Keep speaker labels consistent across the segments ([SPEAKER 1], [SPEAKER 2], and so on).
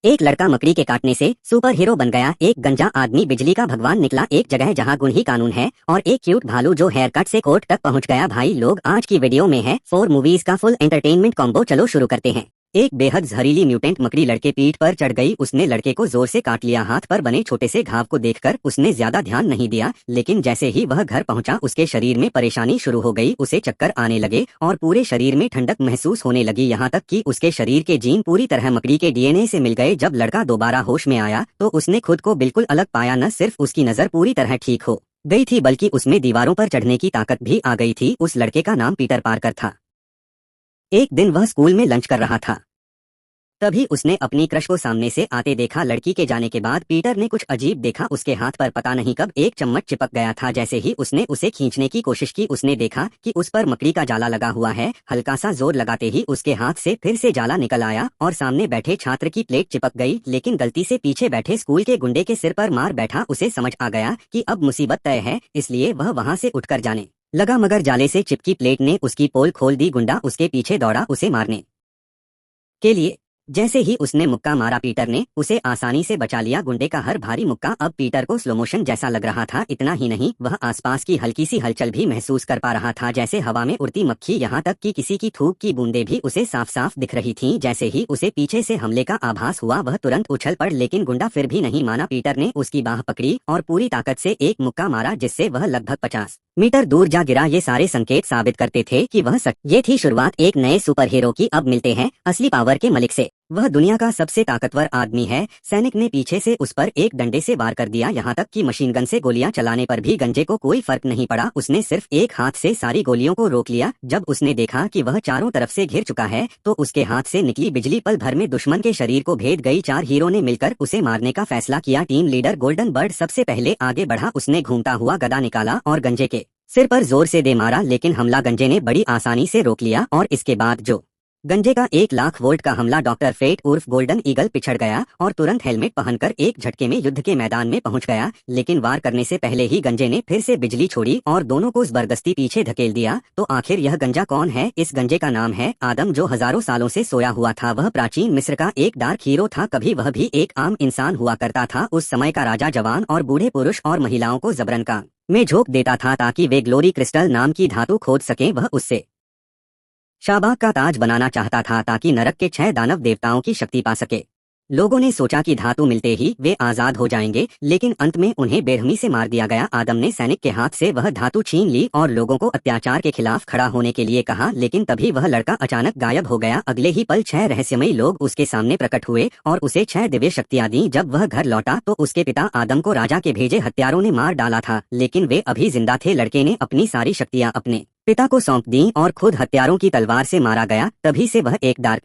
[SPEAKER 1] एक लड़का मकड़ी के काटने से सुपर हीरो बन गया। एक गंजा आदमी बिजली का भगवान निकला। एक जगह जहां गुण ही कानून है। और एक क्यूट भालू जो हेयर कट से कोर्ट तक पहुंच गया। भाई लोग, आज की वीडियो में है 4 मूवीज का फुल एंटरटेनमेंट कॉम्बो। चलो शुरू करते हैं। एक बेहद जहरीली म्यूटेंट मकड़ी लड़के पीठ पर चढ़ गई। उसने लड़के को जोर से काट लिया। हाथ पर बने छोटे से घाव को देखकर उसने ज्यादा ध्यान नहीं दिया, लेकिन जैसे ही वह घर पहुंचा उसके शरीर में परेशानी शुरू हो गई। उसे चक्कर आने लगे और पूरे शरीर में ठंडक महसूस होने लगी। यहाँ तक कि उसके शरीर के जीन पूरी तरह मकड़ी के डीएनए से मिल गए। जब लड़का दोबारा होश में आया तो उसने खुद को बिल्कुल अलग पाया। न सिर्फ उसकी नजर पूरी तरह ठीक हो गई थी, बल्कि उसमें दीवारों पर चढ़ने की ताकत भी आ गई थी। उस लड़के का नाम पीटर पार्कर था। एक दिन वह स्कूल में लंच कर रहा था, तभी उसने अपनी क्रश को सामने से आते देखा। लड़की के जाने के बाद पीटर ने कुछ अजीब देखा। उसके हाथ पर पता नहीं कब एक चम्मच चिपक गया था। जैसे ही उसने उसे खींचने की कोशिश की, उसने देखा कि उस पर मकड़ी का जाला लगा हुआ है। हल्का सा जोर लगाते ही उसके हाथ से फिर से जाला निकल आया और सामने बैठे छात्र की प्लेट चिपक गई, लेकिन गलती से पीछे बैठे स्कूल के गुंडे के सिर पर मार बैठा। उसे समझ आ गया कि अब मुसीबत तय है, इसलिए वह वहां से उठकर जाने लगा, मगर जाले से चिपकी प्लेट ने उसकी पोल खोल दी। गुंडा उसके पीछे दौड़ा उसे मारने के लिए। जैसे ही उसने मुक्का मारा, पीटर ने उसे आसानी से बचा लिया। गुंडे का हर भारी मुक्का अब पीटर को स्लो मोशन जैसा लग रहा था। इतना ही नहीं, वह आसपास की हल्की सी हलचल भी महसूस कर पा रहा था, जैसे हवा में उड़ती मक्खी। यहाँ तक कि किसी की थूक की बूंदें भी उसे साफ साफ दिख रही थीं। जैसे ही उसे पीछे से हमले का आभास हुआ, वह तुरंत उछल पड़, लेकिन गुंडा फिर भी नहीं माना। पीटर ने उसकी बाह पकड़ी और पूरी ताकत से एक मुक्का मारा, जिससे वह लगभग 50 मीटर दूर जा गिरा। ये सारे संकेत साबित करते थे कि वह सच। ये थी शुरुआत एक नए सुपर हीरो की। अब मिलते हैं असली पावर के मलिक से। वह दुनिया का सबसे ताकतवर आदमी है। सैनिक ने पीछे से उस पर एक डंडे से वार कर दिया। यहाँ तक कि मशीन गन से गोलियां चलाने पर भी गंजे को कोई फर्क नहीं पड़ा। उसने सिर्फ एक हाथ से सारी गोलियों को रोक लिया। जब उसने देखा कि वह चारों तरफ से घिर चुका है, तो उसके हाथ से निकली बिजली पल भर में दुश्मन के शरीर को भेद गई। 4 हीरो ने मिलकर उसे मारने का फैसला किया। टीम लीडर गोल्डन बर्ड सबसे पहले आगे बढ़ा। उसने घूमता हुआ गदा निकाला और गंजे के सिर पर जोर से दे मारा, लेकिन हमला गंजे ने बड़ी आसानी से रोक लिया। और इसके बाद जो गंजे का 1 लाख वोल्ट का हमला, डॉक्टर फेट उर्फ गोल्डन ईगल पिछड़ गया और तुरंत हेलमेट पहनकर एक झटके में युद्ध के मैदान में पहुंच गया। लेकिन वार करने से पहले ही गंजे ने फिर से बिजली छोड़ी और दोनों को जबरदस्ती पीछे धकेल दिया। तो आखिर यह गंजा कौन है? इस गंजे का नाम है आदम, जो हजारों सालों से सोया हुआ था। वह प्राचीन मिस्र का एक डार्क हीरो था। कभी वह भी एक आम इंसान हुआ करता था। उस समय का राजा जवान और बूढ़े पुरुष और महिलाओं को जबरन काम में झोंक देता था, ताकि वे ग्लोरी क्रिस्टल नाम की धातु खोद सकें। वह उससे शाबाग का ताज बनाना चाहता था, ताकि नरक के 6 दानव देवताओं की शक्ति पा सके। लोगों ने सोचा कि धातु मिलते ही वे आजाद हो जाएंगे, लेकिन अंत में उन्हें बेरहमी से मार दिया गया। आदम ने सैनिक के हाथ से वह धातु छीन ली और लोगों को अत्याचार के खिलाफ खड़ा होने के लिए कहा, लेकिन तभी वह लड़का अचानक गायब हो गया। अगले ही पल 6 रहस्यमयी लोग उसके सामने प्रकट हुए और उसे 6 दिव्य शक्तियां दी। जब वह घर लौटा तो उसके पिता आदम को राजा के भेजे हत्यारों ने मार डाला था, लेकिन वे अभी जिंदा थे। लड़के ने अपनी सारी शक्तियां अपने पिता को सौंप दी और खुद हत्यारों की तलवार से मारा गया। तभी से वह एक डार्क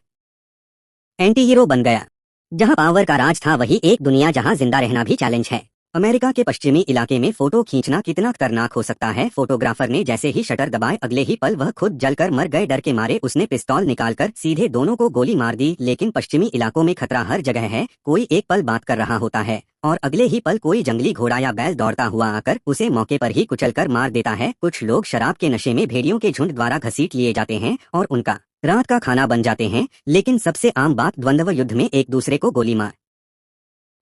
[SPEAKER 1] एंटी हीरो बन गया। जहां पावर का राज था, वही एक दुनिया जहां जिंदा रहना भी चैलेंज है। अमेरिका के पश्चिमी इलाके में फोटो खींचना कितना खतरनाक हो सकता है। फोटोग्राफर ने जैसे ही शटर दबाए, अगले ही पल वह खुद जलकर मर गए। डर के मारे उसने पिस्तौल निकालकर सीधे दोनों को गोली मार दी। लेकिन पश्चिमी इलाकों में खतरा हर जगह है। कोई एक पल बात कर रहा होता है और अगले ही पल कोई जंगली घोड़ा या बैल दौड़ता हुआ आकर उसे मौके पर ही कुचलकर मार देता है। कुछ लोग शराब के नशे में भेड़ियों के झुंड द्वारा घसीट लिए जाते हैं और उनका रात का खाना बन जाते हैं। लेकिन सबसे आम बात द्वंद्व युद्ध में एक दूसरे को गोली मार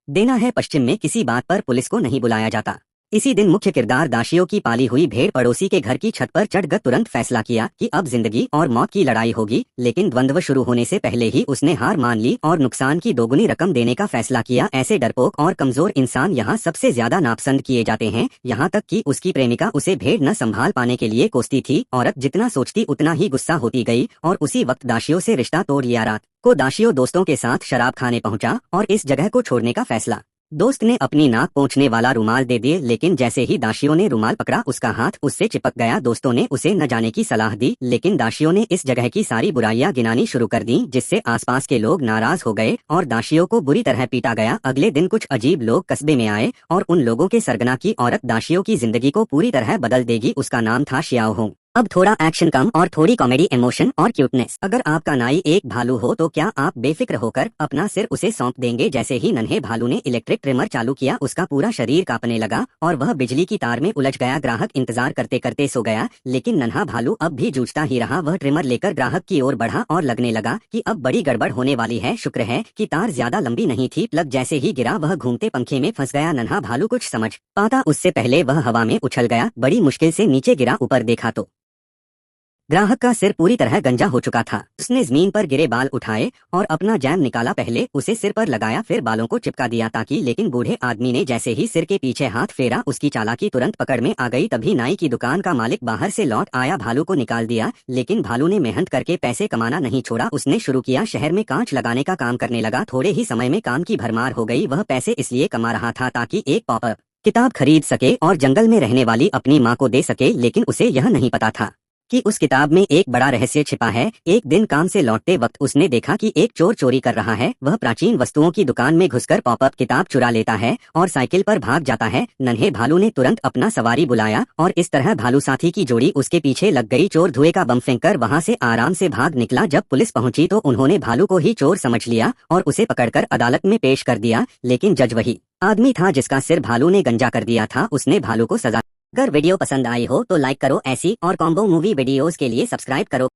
[SPEAKER 1] देना है। पश्चिम में किसी बात पर पुलिस को नहीं बुलाया जाता। इसी दिन मुख्य किरदार दाशियों की पाली हुई भेड़ पड़ोसी के घर की छत पर चढ़कर तुरंत फैसला किया कि अब जिंदगी और मौत की लड़ाई होगी। लेकिन द्वंद्व शुरू होने से पहले ही उसने हार मान ली और नुकसान की दोगुनी रकम देने का फैसला किया। ऐसे डरपोक और कमजोर इंसान यहाँ सबसे ज्यादा नापसंद किए जाते हैं। यहाँ तक कि उसकी प्रेमिका उसे भेड़ न संभाल पाने के लिए कोसती थी। औरत जितना सोचती उतना ही गुस्सा होती गई और उसी वक्त दाशियों से रिश्ता तोड़ लिया। रात को दाशियों दोस्तों के साथ शराब खाने पहुंचा और इस जगह को छोड़ने का फैसला। दोस्त ने अपनी नाक पोंछने वाला रुमाल दे दिए, लेकिन जैसे ही दाशियों ने रुमाल पकड़ा, उसका हाथ उससे चिपक गया। दोस्तों ने उसे न जाने की सलाह दी, लेकिन दाशियों ने इस जगह की सारी बुराइयां गिनानी शुरू कर दी, जिससे आसपास के लोग नाराज हो गए और दाशियों को बुरी तरह पीटा गया। अगले दिन कुछ अजीब लोग कस्बे में आए और उन लोगों के सरगना की औरत दाशियों की जिंदगी को पूरी तरह बदल देगी। उसका नाम था शियाओ होंग। अब थोड़ा एक्शन कम और थोड़ी कॉमेडी, इमोशन और क्यूटनेस। अगर आपका नाई एक भालू हो तो क्या आप बेफिक्र होकर अपना सिर उसे सौंप देंगे? जैसे ही नन्हे भालू ने इलेक्ट्रिक ट्रिमर चालू किया, उसका पूरा शरीर कांपने लगा और वह बिजली की तार में उलझ गया। ग्राहक इंतजार करते करते सो गया, लेकिन नन्हा भालू अब भी जूझता ही रहा। वह ट्रिमर लेकर ग्राहक की ओर बढ़ा और लगने लगा कि अब बड़ी गड़बड़ होने वाली है। शुक्र है कि तार ज्यादा लंबी नहीं थी। प्लग जैसे ही गिरा, वह घूमते पंखे में फंस गया। नन्हा भालू कुछ समझ पाता उससे पहले वह हवा में उछल गया। बड़ी मुश्किल से नीचे गिरा। ऊपर देखा तो ग्राहक का सिर पूरी तरह गंजा हो चुका था। उसने जमीन पर गिरे बाल उठाए और अपना जैम निकाला। पहले उसे सिर पर लगाया, फिर बालों को चिपका दिया ताकि, लेकिन बूढ़े आदमी ने जैसे ही सिर के पीछे हाथ फेरा, उसकी चालाकी तुरंत पकड़ में आ गई। तभी नाई की दुकान का मालिक बाहर से लौट आया, भालू को निकाल दिया। लेकिन भालू ने मेहनत करके पैसे कमाना नहीं छोड़ा। उसने शुरू किया शहर में कांच लगाने का काम करने लगा। थोड़े ही समय में काम की भरमार हो गई। वह पैसे इसलिए कमा रहा था ताकि एक पॉपर किताब खरीद सके और जंगल में रहने वाली अपनी माँ को दे सके। लेकिन उसे यह नहीं पता था कि उस किताब में एक बड़ा रहस्य छिपा है। एक दिन काम से लौटते वक्त उसने देखा कि एक चोर चोरी कर रहा है। वह प्राचीन वस्तुओं की दुकान में घुसकर पॉपअप किताब चुरा लेता है और साइकिल पर भाग जाता है। नन्हे भालू ने तुरंत अपना सवारी बुलाया और इस तरह भालू साथी की जोड़ी उसके पीछे लग गई। चोर धुएं का बम फेंककर वहां से आराम से भाग निकला। जब पुलिस पहुंची तो उन्होंने भालू को ही चोर समझ लिया और उसे पकड़कर अदालत में पेश कर दिया। लेकिन जज वही आदमी था जिसका सिर भालू ने गंजा कर दिया था। उसने भालू को सजा। अगर वीडियो पसंद आई हो तो लाइक करो। ऐसी और कॉम्बो मूवी वीडियोस के लिए सब्सक्राइब करो।